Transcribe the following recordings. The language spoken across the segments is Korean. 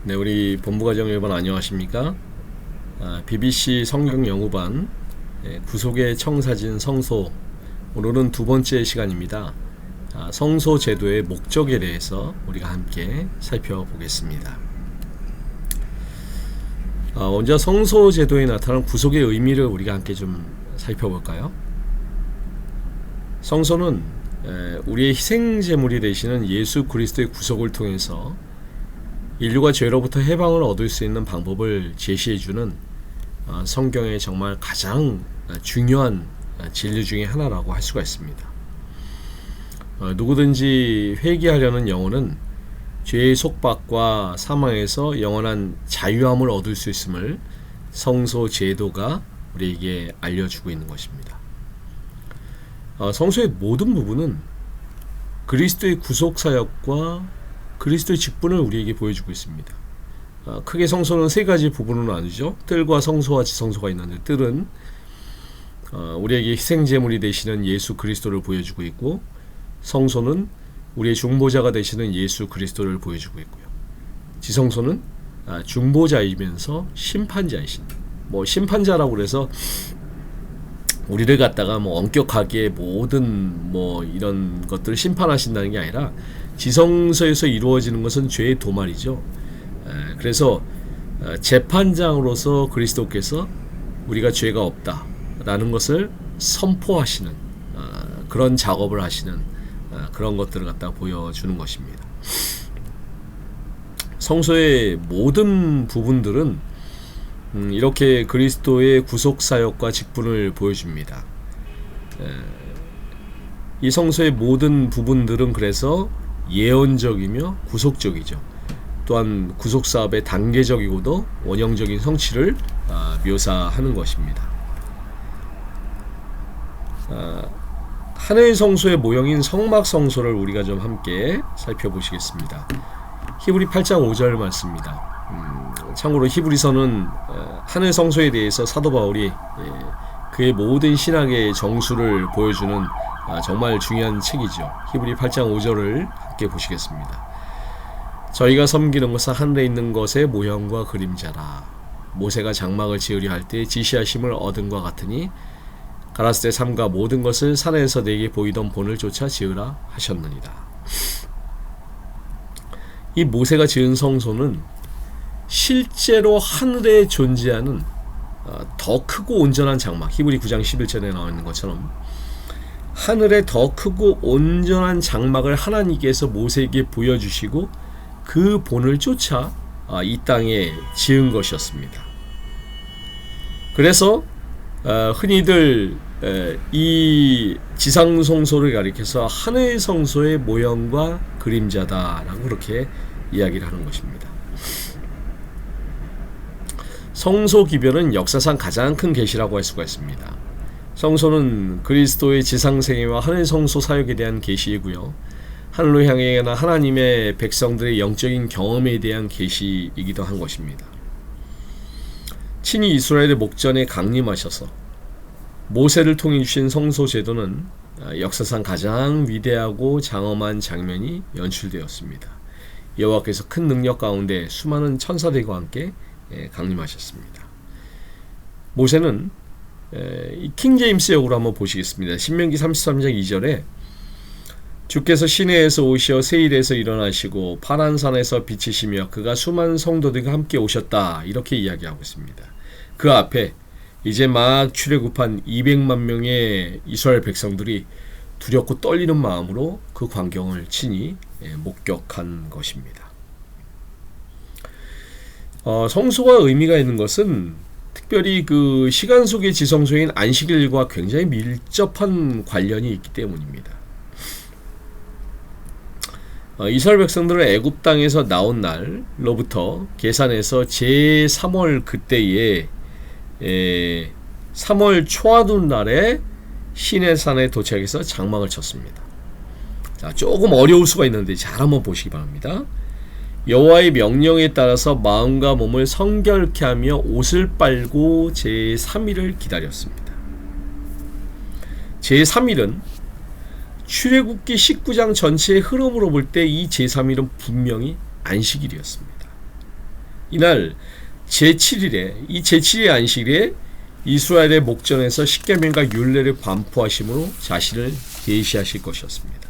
네, 우리 본부가정 여러분 안녕하십니까? BBC 성경 연구반 구속의 청사진 성소, 오늘은 두 번째 시간입니다. 성소 제도의 목적에 대해서 우리가 함께 살펴보겠습니다. 먼저 성소 제도에 나타난 구속의 의미를 우리가 함께 좀 살펴볼까요? 성소는 우리의 희생 제물이 되시는 예수 그리스도의 구속을 통해서 인류가 죄로부터 해방을 얻을 수 있는 방법을 제시해주는 성경의 정말 가장 중요한 진리 중에 하나라고 할 수가 있습니다. 누구든지 회개하려는 영혼은 죄의 속박과 사망에서 영원한 자유함을 얻을 수 있음을 성소 제도가 우리에게 알려주고 있는 것입니다. 성소의 모든 부분은 그리스도의 구속 사역과 그리스도의 직분을 우리에게 보여주고 있습니다. 크게 성소는 세 가지 부분으로 나누죠. 뜰과 성소와 지성소가 있는데, 뜰은 우리에게 희생제물이 되시는 예수 그리스도를 보여주고 있고, 성소는 우리의 중보자가 되시는 예수 그리스도를 보여주고 있고요. 지성소는 중보자이면서 심판자이신, 심판자라고 그래서 우리를 갖다가 엄격하게 모든 이런 것들을 심판하신다는 게 아니라, 지성소에서 이루어지는 것은 죄의 도말이죠. 그래서 재판장으로서 그리스도께서 우리가 죄가 없다라는 것을 선포하시는 그런 작업을 하시는 그런 것들을 갖다 보여주는 것입니다. 성소의 모든 부분들은 이렇게 그리스도의 구속사역과 직분을 보여줍니다. 이 성소의 모든 부분들은 그래서 예언적이며 구속적이죠. 또한 구속사업의 단계적이고도 원형적인 성취를 묘사하는 것입니다. 하늘의 성소의 모형인 성막 성소를 우리가 좀 함께 살펴보시겠습니다. 히브리 8장 5절 말씀입니다. 참고로 히브리서는 하늘 성소에 대해서 사도 바울이 그의 모든 신학의 정수를 보여주는 정말 중요한 책이죠. 히브리 8장 5절을 함께 보시겠습니다. 저희가 섬기는 것은 하늘에 있는 것의 모형과 그림자라. 모세가 장막을 지으려 할 때 지시하심을 얻은과 같으니 가라스대 삼가 모든 것을 산에서 내게 보이던 본을 쫓아 지으라 하셨느니라. 이 모세가 지은 성소는 실제로 하늘에 존재하는 더 크고 온전한 장막, 히브리 9장 11절에 나와 있는 것처럼 하늘에 더 크고 온전한 장막을 하나님께서 모세에게 보여주시고 그 본을 쫓아 이 땅에 지은 것이었습니다. 그래서 흔히들 이 지상 성소를 가리켜서 하늘 성소의 모형과 그림자다라고 그렇게 이야기를 하는 것입니다. 성소 기별은 역사상 가장 큰 계시라고 할 수가 있습니다. 성소는 그리스도의 지상생애와 하늘 성소 사역에 대한 계시이고요, 하늘로 향해 가는 하나님의 백성들의 영적인 경험에 대한 계시이기도 한 것입니다. 친히 이스라엘의 목전에 강림하셔서 모세를 통해 주신 성소 제도는 역사상 가장 위대하고 장엄한 장면이 연출되었습니다. 여호와께서 큰 능력 가운데 수많은 천사들과 함께 강림하셨습니다. 모세는 킹 제임스 역으로 한번 보시겠습니다. 신명기 33장 2절에 주께서 시내에서 오시어 세일에서 일어나시고 파란 산에서 비치시며 그가 수많은 성도들과 함께 오셨다, 이렇게 이야기하고 있습니다. 그 앞에 이제 막 출애굽한 200만 명의 이스라엘 백성들이 두렵고 떨리는 마음으로 그 광경을 친히 목격한 것입니다. 성소가 의미가 있는 것은 특별히 그 시간 속의 지성소인 안식일과 굉장히 밀접한 관련이 있기 때문입니다. 이스라엘 백성들은 애굽 땅에서 나온 날로부터 계산해서 제3월 그때에 3월 초하룻 날에 시내산에 도착해서 장막을 쳤습니다. 자, 조금 어려울 수가 있는데 잘 한번 보시기 바랍니다. 여호와의 명령에 따라서 마음과 몸을 성결케 하며 옷을 빨고 제3일을 기다렸습니다. 제3일은 출애굽기 19장 전체의 흐름으로 볼 때 이 제3일은 분명히 안식일이었습니다. 이날 제7일에 이 제7일 안식일에 이스라엘의 목전에서 십계명과 율례를 반포하심으로 자신을 계시하실 것이었습니다.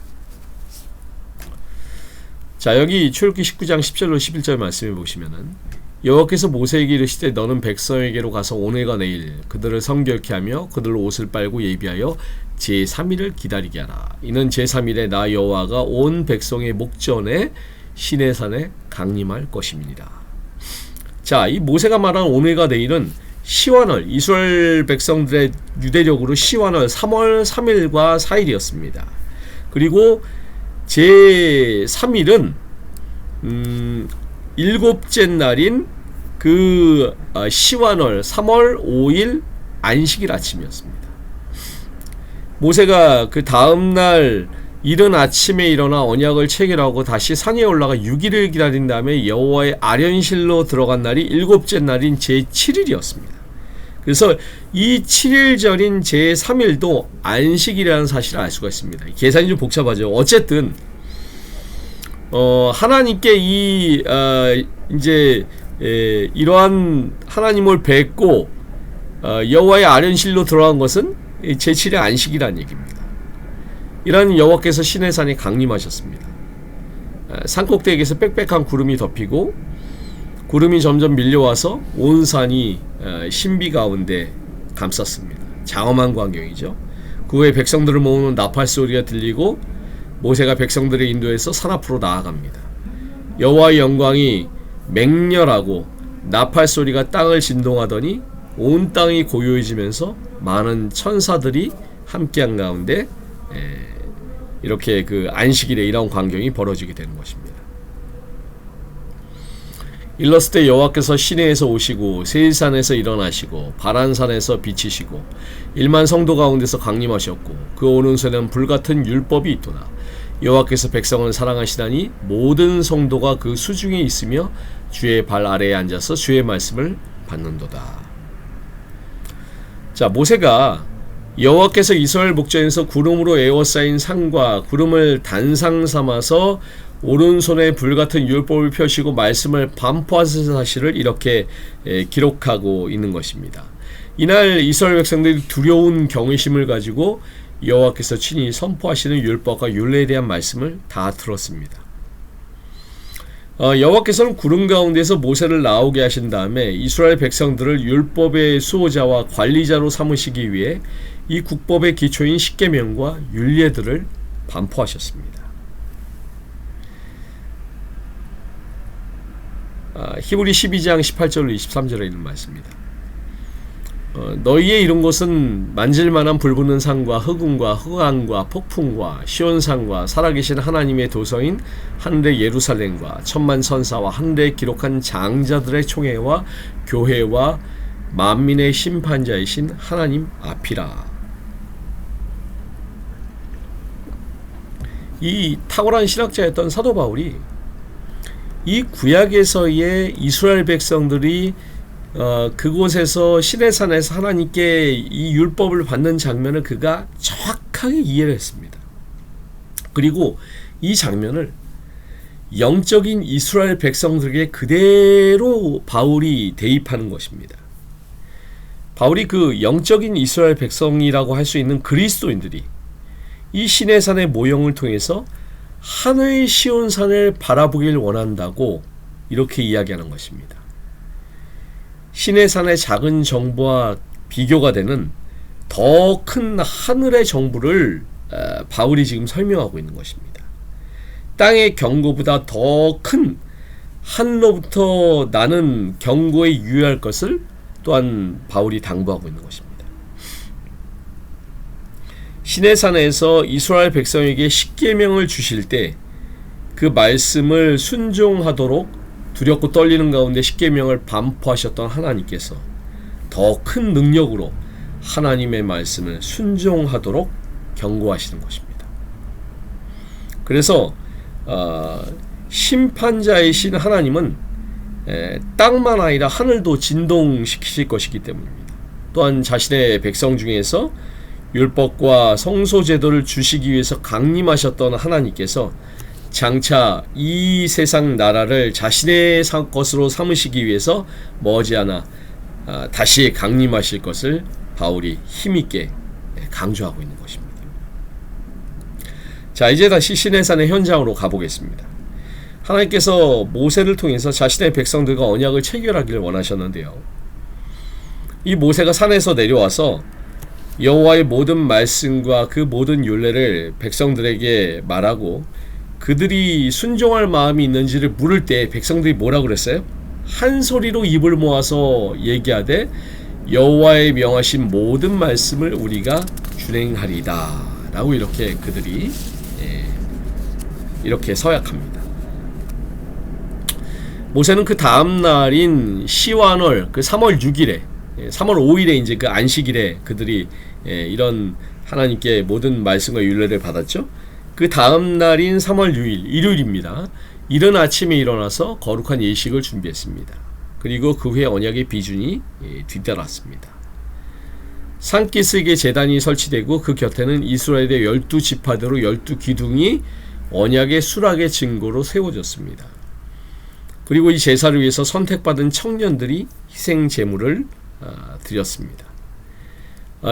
자, 여기 출애굽기 19장 10절로 11절 말씀해 보시면은 여호와께서 모세에게 이르시되 너는 백성에게로 가서 오늘과 내일 그들을 성결케 하며 그들로 옷을 빨고 예비하여 제3일을 기다리게 하라. 이는 제3일에 나 여호와가 온 백성의 목전에 시내산에 강림할 것임이니라. 자, 이 모세가 말한 오늘과 내일은 시완월, 이스라엘 백성들의 유대력으로 시완월 3월 3일과 4일이었습니다. 그리고 제3일은 일곱째 날인 그 시완월 3월 5일 안식일 아침이었습니다. 모세가 그 다음날 이른 아침에 일어나 언약을 체결하고 다시 산에 올라가 6일을 기다린 다음에 여호와의 아련실로 들어간 날이 일곱째 날인 제7일이었습니다. 그래서 이 7일 전인 제3일도 안식일이라는 사실을 알 수가 있습니다. 계산이 좀 복잡하죠. 어쨌든 하나님께 이러한 하나님을 뵙고 여호와의 아련실로 들어간 것은 제7일 안식이라는 얘기입니다. 이러한 여호와께서 시내산에 강림하셨습니다. 산꼭대기에서 빽빽한 구름이 덮이고 구름이 점점 밀려와서 온 산이 신비 가운데 감쌌습니다. 장엄한 광경이죠. 그 후에 백성들을 모으는 나팔 소리가 들리고 모세가 백성들을 인도해서 산 앞으로 나아갑니다. 여호와의 영광이 맹렬하고 나팔 소리가 땅을 진동하더니 온 땅이 고요해지면서 많은 천사들이 함께한 가운데 이렇게 그 안식일에 이런 광경이 벌어지게 되는 것입니다. 일렀을 때 여호와께서 시내에서 오시고 세일산에서 일어나시고 바란산에서 비치시고 1만 성도 가운데서 강림하셨고 그 오른손에는 불같은 율법이 있도다. 여호와께서 백성을 사랑하시다니 모든 성도가 그 수중에 있으며 주의 발 아래에 앉아서 주의 말씀을 받는도다. 자, 모세가 여호와께서 이스라엘 목전에서 구름으로 에워싸인 산과 구름을 단상 삼아서 오른손에 불같은 율법을 펴시고 말씀을 반포하신 사실을 이렇게 기록하고 있는 것입니다. 이날 이스라엘 백성들이 두려운 경외심을 가지고 여호와께서 친히 선포하시는 율법과 율례에 대한 말씀을 다 들었습니다. 여호와께서는 구름 가운데서 모세를 나오게 하신 다음에 이스라엘 백성들을 율법의 수호자와 관리자로 삼으시기 위해 이 국법의 기초인 십계명과 율례들을 반포하셨습니다. 히브리 12장 18절로 23절에 있는 말씀입니다. 너희의 이룬 것은 만질만한 불붙는 산과 흑음과 흑암과 폭풍과 시온산과 살아계신 하나님의 도서인 하늘의 예루살렘과 천만 천사와 하늘에 기록한 장자들의 총회와 교회와 만민의 심판자이신 하나님 앞이라. 이 탁월한 신학자였던 사도 바울이 이 구약에서의 이스라엘 백성들이 그곳에서 시내산에서 하나님께 이 율법을 받는 장면을 그가 정확하게 이해를 했습니다. 그리고 이 장면을 영적인 이스라엘 백성들에게 그대로 바울이 대입하는 것입니다. 바울이 그 영적인 이스라엘 백성이라고 할 수 있는 그리스도인들이 이 시내산의 모형을 통해서 하늘 시온산을 바라보길 원한다고 이렇게 이야기하는 것입니다. 시내산의 작은 정부와 비교가 되는 더 큰 하늘의 정부를 바울이 지금 설명하고 있는 것입니다. 땅의 경고보다 더 큰 하늘로부터 나는 경고에 유의할 것을 또한 바울이 당부하고 있는 것입니다. 시내산에서 이스라엘 백성에게 십계명을 주실 때 그 말씀을 순종하도록 두렵고 떨리는 가운데 십계명을 반포하셨던 하나님께서 더 큰 능력으로 하나님의 말씀을 순종하도록 경고하시는 것입니다. 그래서 심판자이신 하나님은 땅만 아니라 하늘도 진동시키실 것이기 때문입니다. 또한 자신의 백성 중에서 율법과 성소 제도를 주시기 위해서 강림하셨던 하나님께서 장차 이 세상 나라를 자신의 것으로 삼으시기 위해서 머지않아 다시 강림하실 것을 바울이 힘있게 강조하고 있는 것입니다. 자, 이제 다시 시내산의 현장으로 가보겠습니다. 하나님께서 모세를 통해서 자신의 백성들과 언약을 체결하기를 원하셨는데요. 이 모세가 산에서 내려와서 여호와의 모든 말씀과 그 모든 율례를 백성들에게 말하고 그들이 순종할 마음이 있는지를 물을 때 백성들이 뭐라고 그랬어요? 한 소리로 입을 모아서 얘기하되 여호와의 명하신 모든 말씀을 우리가 준행하리다 라고 이렇게 그들이 이렇게 서약합니다. 모세는 그 다음 날인 시완월 그 3월 6일에 3월 5일에 이제 그 안식일에 그들이 이런 하나님께 모든 말씀과 율례를 받았죠. 그 다음 날인 3월 6일 일요일입니다. 이른 아침에 일어나서 거룩한 예식을 준비했습니다. 그리고 그 후에 언약의 비준이 뒤따랐습니다. 산기슭에 제단이 설치되고 그 곁에는 이스라엘의 12지파대로 12기둥이 언약의 수락의 증거로 세워졌습니다. 그리고 이 제사를 위해서 선택받은 청년들이 희생 제물을 드렸습니다.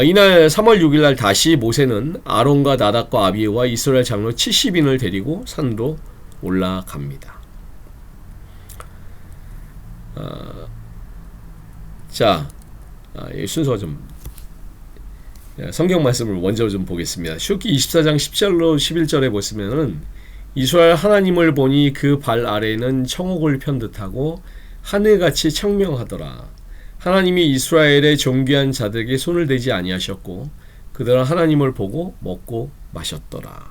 이날 3월 6일 날 다시 모세는 아론과 나답과 아비후와 이스라엘 장로 70인을 데리고 산으로 올라갑니다. 이 순서가 좀 성경 말씀을 먼저 좀 보겠습니다. 출애굽기 24장 10절로 11절에 보시면은 이스라엘 하나님을 보니 그 발 아래는 청옥을 편듯하고 하늘같이 청명하더라. 하나님이 이스라엘의 존귀한 자들에게 손을 대지 아니하셨고 그들은 하나님을 보고 먹고 마셨더라.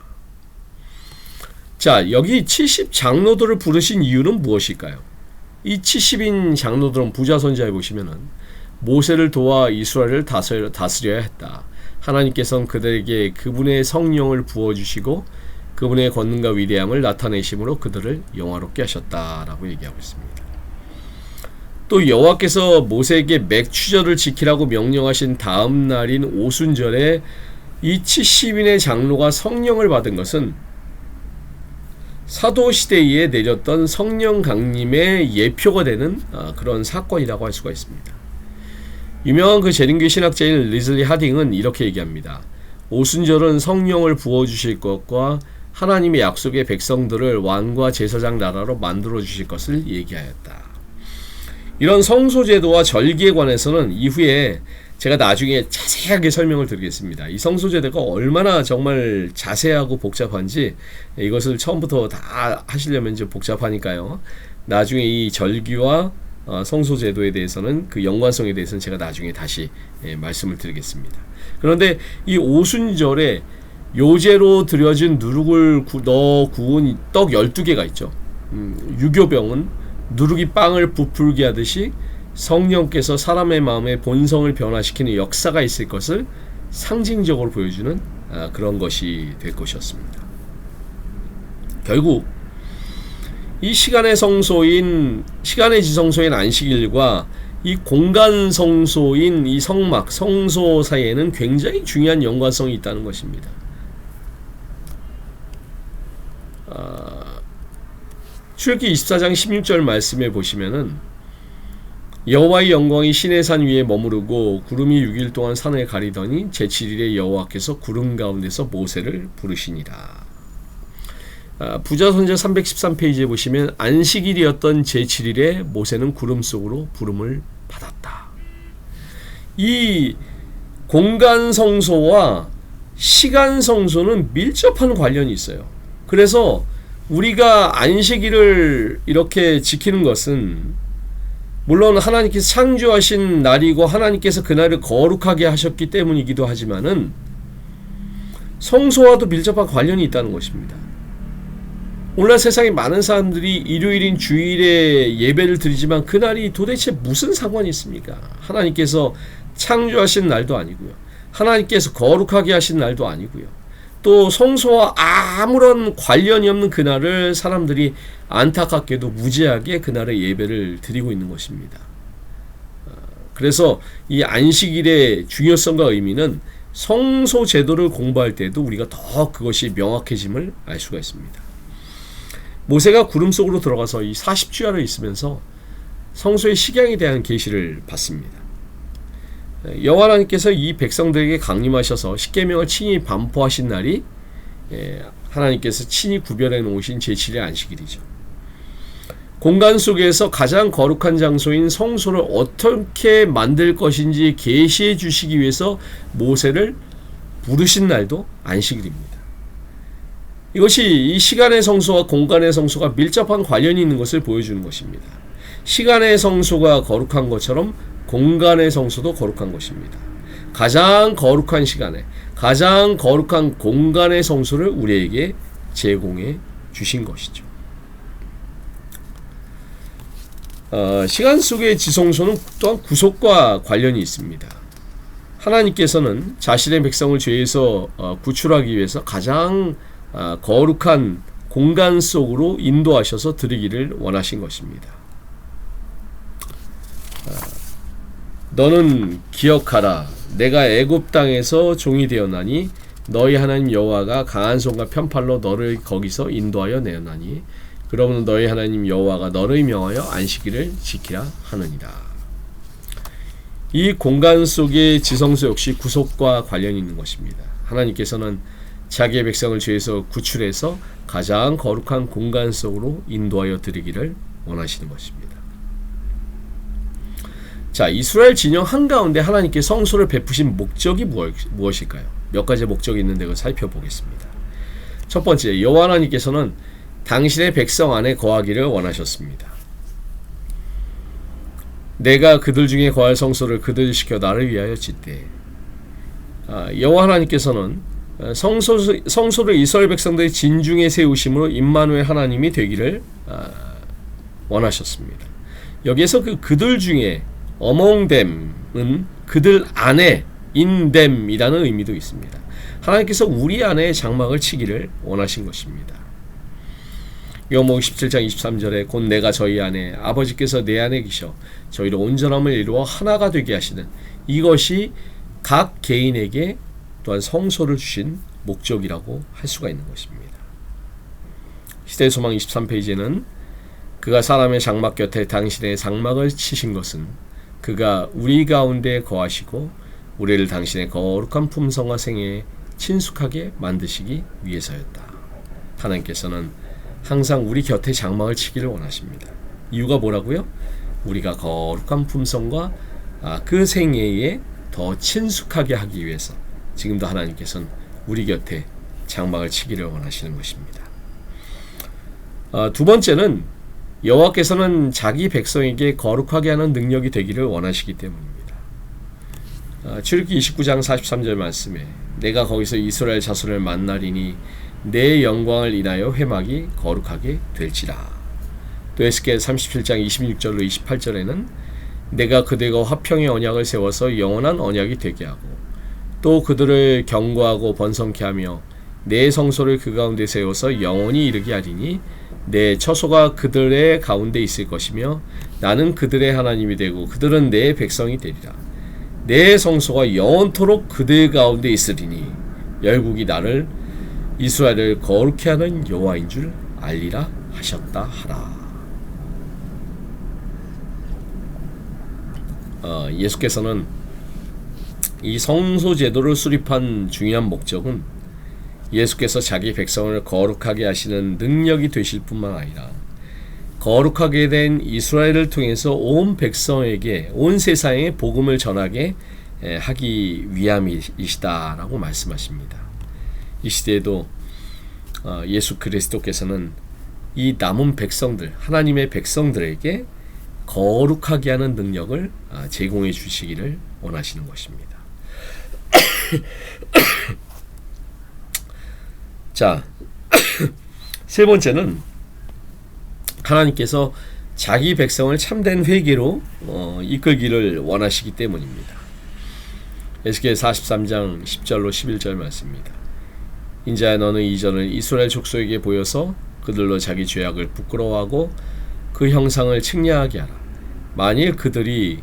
자, 여기 70 장로들을 부르신 이유는 무엇일까요? 이 70인 장로들은 부자 선지자에 보시면은 모세를 도와 이스라엘을 다스려야 했다. 하나님께서는 그들에게 그분의 성령을 부어주시고 그분의 권능과 위대함을 나타내심으로 그들을 영화롭게 하셨다라고 얘기하고 있습니다. 또 여호와께서 모세에게 맥추절을 지키라고 명령하신 다음 날인 오순절에 이 70인의 장로가 성령을 받은 것은 사도시대에 내렸던 성령 강림의 예표가 되는 그런 사건이라고 할 수가 있습니다. 유명한 그 재림교 신학자인 리즐리 하딩은 이렇게 얘기합니다. 오순절은 성령을 부어주실 것과 하나님의 약속의 백성들을 왕과 제사장 나라로 만들어 주실 것을 얘기하였다. 이런 성소제도와 절기에 관해서는 이후에 제가 나중에 자세하게 설명을 드리겠습니다. 이 성소제도가 얼마나 정말 자세하고 복잡한지 이것을 처음부터 다 하시려면 좀 복잡하니까요. 나중에 이 절기와 성소제도에 대해서는 그 연관성에 대해서는 제가 나중에 다시 말씀을 드리겠습니다. 그런데 이 오순절에 요제로 드려진 누룩을 넣어 구운 떡 12개가 있죠. 유교병은 누룩이 빵을 부풀게 하듯이 성령께서 사람의 마음의 본성을 변화시키는 역사가 있을 것을 상징적으로 보여주는 그런 것이 될 것이었습니다. 결국 이 시간의 지성소인 안식일과 이 공간 성소인 이 성막, 성소 사이에는 굉장히 중요한 연관성이 있다는 것입니다. 출애굽기 24장 16절 말씀에 보시면은 여호와의 영광이 시내산 위에 머무르고 구름이 6일 동안 산을 가리더니 제7일에 여호와께서 구름 가운데서 모세를 부르시니라. 부자선지 313페이지에 보시면 안식일이었던 제7일에 모세는 구름 속으로 부름을 받았다. 이 공간 성소와 시간 성소는 밀접한 관련이 있어요. 그래서 우리가 안식일을 이렇게 지키는 것은 물론 하나님께서 창조하신 날이고 하나님께서 그날을 거룩하게 하셨기 때문이기도 하지만은 성소와도 밀접한 관련이 있다는 것입니다. 오늘날 세상에 많은 사람들이 일요일인 주일에 예배를 드리지만 그날이 도대체 무슨 상관이 있습니까? 하나님께서 창조하신 날도 아니고요. 하나님께서 거룩하게 하신 날도 아니고요. 또 성소와 아무런 관련이 없는 그날을 사람들이 안타깝게도 무지하게 그날의 예배를 드리고 있는 것입니다. 그래서 이 안식일의 중요성과 의미는 성소 제도를 공부할 때도 우리가 더 그것이 명확해짐을 알 수가 있습니다. 모세가 구름 속으로 들어가서 이 40주야를 있으면서 성소의 식양에 대한 계시를 받습니다. 여호와 하나님께서 이 백성들에게 강림하셔서 십계명을 친히 반포하신 날이 하나님께서 친히 구별해 놓으신 제7의 안식일이죠. 공간 속에서 가장 거룩한 장소인 성소를 어떻게 만들 것인지 계시해 주시기 위해서 모세를 부르신 날도 안식일입니다. 이것이 이 시간의 성소와 공간의 성소가 밀접한 관련이 있는 것을 보여주는 것입니다. 시간의 성소가 거룩한 것처럼 공간의 성소도 거룩한 것입니다. 가장 거룩한 시간에 가장 거룩한 공간의 성소를 우리에게 제공해 주신 것이죠. 시간 속의 지성소는 또한 구속과 관련이 있습니다. 하나님께서는 자신의 백성을 죄에서 구출하기 위해서 가장 거룩한 공간 속으로 인도하셔서 드리기를 원하신 것입니다. 너는 기억하라. 내가 애굽 땅에서 종이 되었나니 너희 하나님 여호와가 강한 손과 편팔로 너를 거기서 인도하여 내었나니 그러므로 너희 하나님 여호와가 너를 명하여 안식일을 지키라 하느니라. 이 공간 속의 지성소 역시 구속과 관련이 있는 것입니다. 하나님께서는 자기의 백성을 죄에서 구출해서 가장 거룩한 공간 속으로 인도하여 드리기를 원하시는 것입니다. 자, 이스라엘 진영 한가운데 하나님께 성소를 베푸신 목적이 무엇일까요? 몇 가지 목적이 있는데 그걸 살펴보겠습니다. 첫 번째, 여호와 하나님께서는 당신의 백성 안에 거하기를 원하셨습니다. 내가 그들 중에 거할 성소를 그들 시켜 나를 위하여 짓되. 여호와 하나님께서는 성소를 이스라엘 백성들의 진중에 세우심으로 임마누엘 하나님이 되기를 원하셨습니다. 여기에서 그들 중에 among them은 그들 안에 in them이라는 의미도 있습니다. 하나님께서 우리 안에 장막을 치기를 원하신 것입니다. 요한복음 17장 23절에 곧 내가 저희 안에 아버지께서 내 안에 계셔 저희를 온전함을 이루어 하나가 되게 하시는 이것이 각 개인에게 또한 성소를 주신 목적이라고 할 수가 있는 것입니다. 시대의 소망 23페이지에는 그가 사람의 장막 곁에 당신의 장막을 치신 것은 그가 우리 가운데 거하시고 우리를 당신의 거룩한 품성과 생애에 친숙하게 만드시기 위해서였다. 하나님께서는 항상 우리 곁에 장막을 치기를 원하십니다. 이유가 뭐라고요? 우리가 거룩한 품성과 그 생애에 더 친숙하게 하기 위해서 지금도 하나님께서는 우리 곁에 장막을 치기를 원하시는 것입니다. 두 번째는 여호와께서는 자기 백성에게 거룩하게 하는 능력이 되기를 원하시기 때문입니다. 출애굽기 29장 43절 말씀에 내가 거기서 이스라엘 자손을 만나리니 내 영광을 인하여 회막이 거룩하게 될지라. 또 에스겔 37장 26절로 28절에는 내가 그들과 화평의 언약을 세워서 영원한 언약이 되게 하고 또 그들을 견고하고 번성케 하며 내 성소를 그 가운데 세워서 영원히 이르게 하리니 내 처소가 그들의 가운데 있을 것이며 나는 그들의 하나님이 되고 그들은 내 백성이 되리라. 내 성소가 영원토록 그들 가운데 있으리니 열국이 나를 이스라엘을 거룩히 하는 여호와인 줄 알리라 하셨다 하라. 예수께서는 이 성소 제도를 수립한 중요한 목적은 예수께서 자기 백성을 거룩하게 하시는 능력이 되실 뿐만 아니라 거룩하게 된 이스라엘을 통해서 온 백성에게 온 세상에 복음을 전하게 하기 위함이시다라고 말씀하십니다. 이 시대에도 예수 그리스도께서는 이 남은 백성들, 하나님의 백성들에게 거룩하게 하는 능력을 제공해 주시기를 원하시는 것입니다. 자, 세 번째는 하나님께서 자기 백성을 참된 회개로 이끌기를 원하시기 때문입니다. 에스겔 43장 10절로 11절 말씀입니다. 인자야 너는 이전을 이스라엘 족속에게 보여서 그들로 자기 죄악을 부끄러워하고 그 형상을 측량하게 하라. 만일 그들이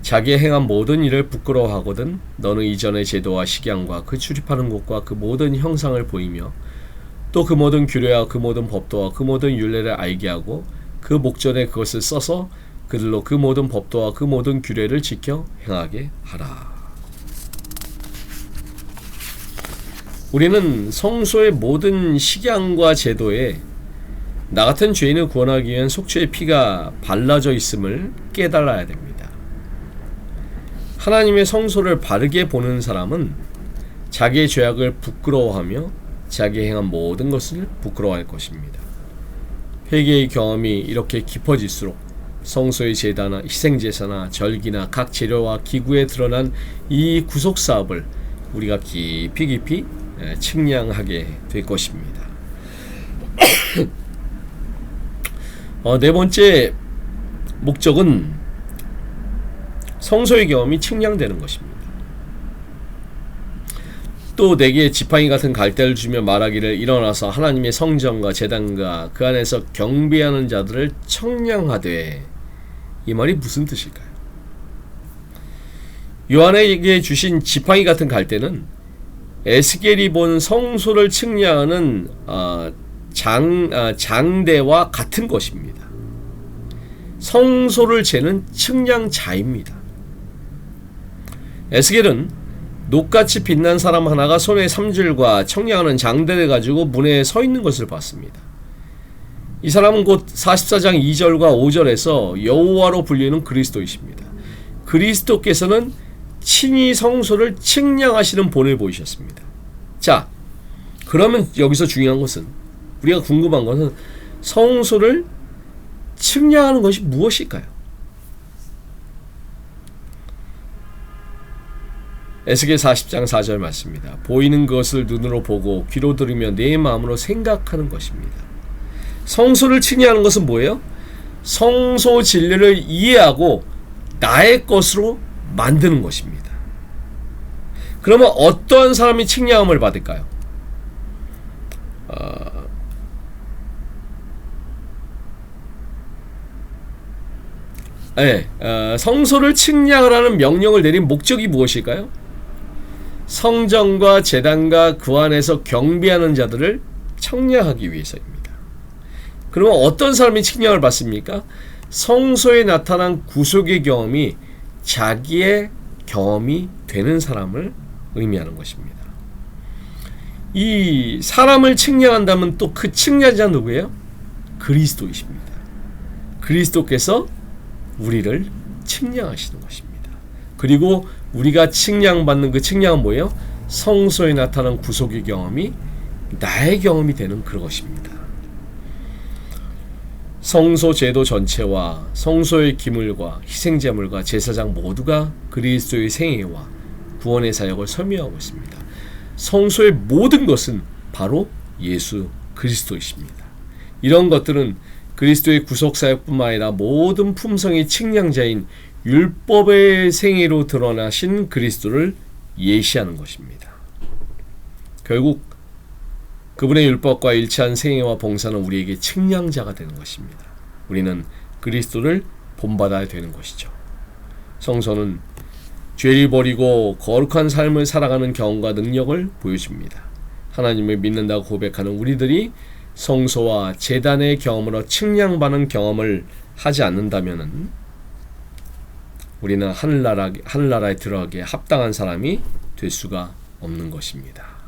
자기의 행한 모든 일을 부끄러워하거든 너는 이전의 제도와 식양과 그 출입하는 곳과 그 모든 형상을 보이며 또 그 모든 규례와 그 모든 법도와 그 모든 율례를 알게 하고 그 목전에 그것을 써서 그들로 그 모든 법도와 그 모든 규례를 지켜 행하게 하라. 우리는 성소의 모든 식양과 제도에 나 같은 죄인을 구원하기 위한 속죄의 피가 발라져 있음을 깨달아야 됩니다. 하나님의 성소를 바르게 보는 사람은 자기의 죄악을 부끄러워하며 자기 행한 모든 것을 부끄러워할 것입니다. 회개의 경험이 이렇게 깊어질수록 성소의 제단이나 희생제사나 절기나 각 재료와 기구에 드러난 이 구속사업을 우리가 깊이 측량하게 될 것입니다. 네 번째 목적은 성소의 경험이 측량되는 것입니다. 또 내게 지팡이 같은 갈대를 주며 말하기를 일어나서 하나님의 성전과 제단과 그 안에서 경배하는 자들을 청량하되, 이 말이 무슨 뜻일까요? 요한에게 주신 지팡이 같은 갈대는 에스겔이 본 성소를 측량하는 장대와 같은 것입니다. 성소를 재는 측량자입니다. 에스겔은 녹같이 빛난 사람 하나가 손에 삼줄과 청량하는 장대를 가지고 문에 서 있는 것을 봤습니다. 이 사람은 곧 44장 2절과 5절에서 여호와로 불리는 그리스도이십니다. 그리스도께서는 친히 성소를 측량하시는 본을 보이셨습니다. 자, 그러면 여기서 중요한 것은, 우리가 궁금한 것은 성소를 측량하는 것이 무엇일까요? 에스겔 40장 4절 말씀입니다. 보이는 것을 눈으로 보고 귀로 들으며 내 마음으로 생각하는 것입니다. 성소를 측량하는 것은 뭐예요? 성소 진리를 이해하고 나의 것으로 만드는 것입니다. 그러면 어떤 사람이 측량함을 받을까요? 성소를 측량하라는 명령을 내린 목적이 무엇일까요? 성전과 제단과 그 안에서 경배하는 자들을 청량하기 위해서입니다. 그러면 어떤 사람이 측량을 받습니까? 성소에 나타난 구속의 경험이 자기의 경험이 되는 사람을 의미하는 것입니다. 이 사람을 측량한다면 또 그 측량자 누구예요? 그리스도이십니다. 그리스도께서 우리를 측량하시는 것입니다. 그리고 우리가 측량받는 그 측량은 뭐예요? 성소에 나타난 구속의 경험이 나의 경험이 되는 그것입니다. 성소 제도 전체와 성소의 기물과 희생제물과 제사장 모두가 그리스도의 생애와 구원의 사역을 설명하고 있습니다. 성소의 모든 것은 바로 예수 그리스도이십니다. 이런 것들은 그리스도의 구속사역뿐만 아니라 모든 품성의 측량자인 율법의 생애로 드러나신 그리스도를 예시하는 것입니다. 결국 그분의 율법과 일치한 생애와 봉사는 우리에게 측량자가 되는 것입니다. 우리는 그리스도를 본받아야 되는 것이죠. 성소는 죄를 버리고 거룩한 삶을 살아가는 경험과 능력을 보여줍니다. 하나님을 믿는다고 고백하는 우리들이 성소와 제단의 경험으로 측량받는 경험을 하지 않는다면 우리는 하늘나라에 들어가기에 합당한 사람이 될 수가 없는 것입니다.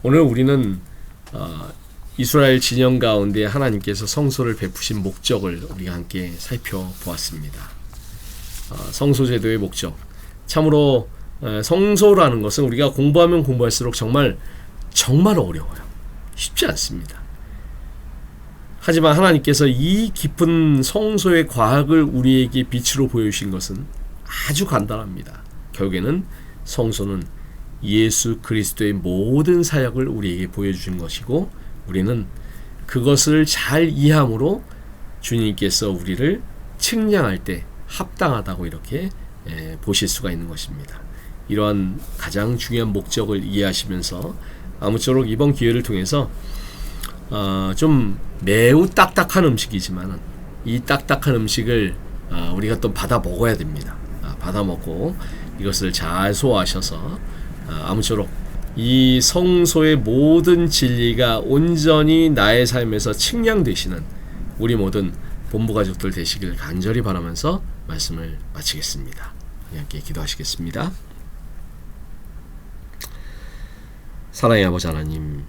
오늘 우리는 이스라엘 진영 가운데 하나님께서 성소를 베푸신 목적을 우리가 함께 살펴보았습니다. 성소제도의 목적, 참으로 성소라는 것은 우리가 공부하면 공부할수록 정말 어려워요. 쉽지 않습니다. 하지만 하나님께서 이 깊은 성소의 과학을 우리에게 빛으로 보여주신 것은 아주 간단합니다. 결국에는 성소는 예수 그리스도의 모든 사역을 우리에게 보여주신 것이고, 우리는 그것을 잘 이해함으로 주님께서 우리를 측량할 때 합당하다고 이렇게 보실 수가 있는 것입니다. 이러한 가장 중요한 목적을 이해하시면서 아무쪼록 이번 기회를 통해서 좀 매우 딱딱한 음식이지만 이 딱딱한 음식을 우리가 또 받아 먹어야 됩니다. 받아 먹고 이것을 잘 소화하셔서 아무쪼록 이 성소의 모든 진리가 온전히 나의 삶에서 측량되시는 우리 모든 본부가족들 되시길 간절히 바라면서 말씀을 마치겠습니다. 함께 기도하시겠습니다. 사랑의 아버지 하나님,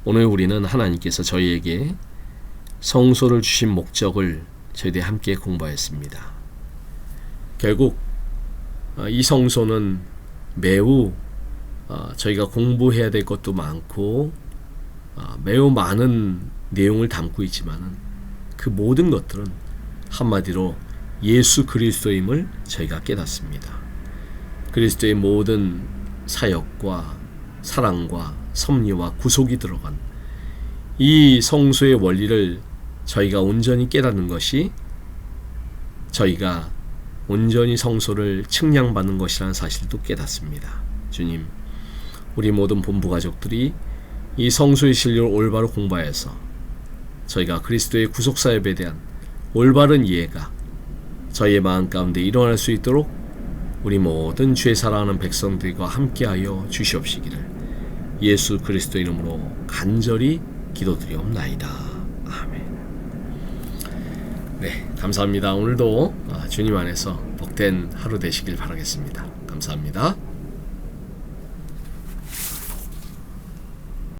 오늘 우리는 하나님께서 저희에게 성소를 주신 목적을 저희들이 함께 공부했습니다. 결국 이 성소는 매우 저희가 공부해야 될 것도 많고 매우 많은 내용을 담고 있지만 그 모든 것들은 한마디로 예수 그리스도임을 저희가 깨닫습니다. 그리스도의 모든 사역과 사랑과 섭리와 구속이 들어간 이 성소의 원리를 저희가 온전히 깨닫는 것이 저희가 온전히 성소를 측량받는 것이라는 사실도 깨닫습니다. 주님, 우리 모든 본부가족들이 이 성소의 진리를 올바로 공부하여서 저희가 그리스도의 구속사역에 대한 올바른 이해가 저희의 마음 가운데 일어날 수 있도록 우리 모든 주의 사랑하는 백성들과 함께하여 주시옵시기를 예수 그리스도 이름으로 간절히 기도드리옵나이다. 아멘. 네, 감사합니다. 오늘도 주님 안에서 복된 하루 되시길 바라겠습니다. 감사합니다.